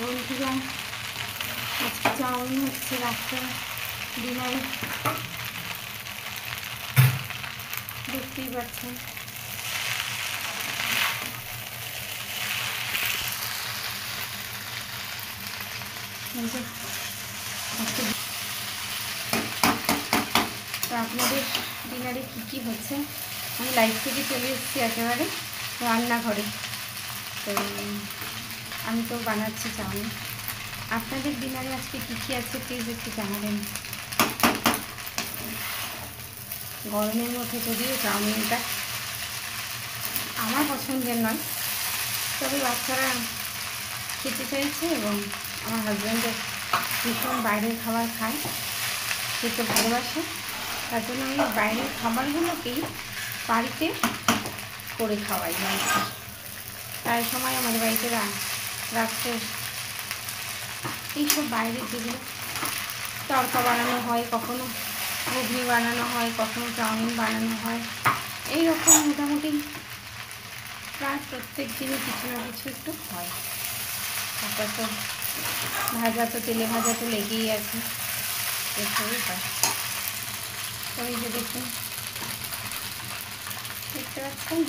বন্ধুরা, আজকে চাউমিন হচ্ছে রাত্রে ডিনারে, দেখতেই পাচ্ছেন। তো আপনাদের ডিনারে কী কী হচ্ছে? আমি লাইভ থেকে চলে এসেছি একেবারে রান্নাঘরে। তো আমি তো বানাচ্ছি চাউমিন। আপনাদের ডিনারে আজকে কী কী আছে প্লিজ একটু জানাবেন। গরমের মধ্যে যদিও চাউমিনটা আমার পছন্দের নয়, তবে বাচ্চারা খেতে চাইছে এবং আমার হাজব্যান্ডও ভীষণ বাইরের খাবার খায়, খেতে ভালোবাসে। তার জন্য আমি বাইরের খাবারগুলোকেই বাড়িতে করে খাওয়াই। প্রায় সময় আমাদের বাড়িতে রাত্রে এইসব বাইরের যেগুলো তড়কা বানানো হয়, কখনো ঘুগনি বানানো হয়, কখনো চাউমিন বানানো হয়, এইরকম মোটামুটি প্রায় প্রত্যেক দিনই কিছু না কিছু একটু হয়। তারপর তো ভাজা, তো তেলে ভাজা তো লেগেই আছে, এসবই হয়। তো এই যে দেখুন, দেখতে পাচ্ছেন,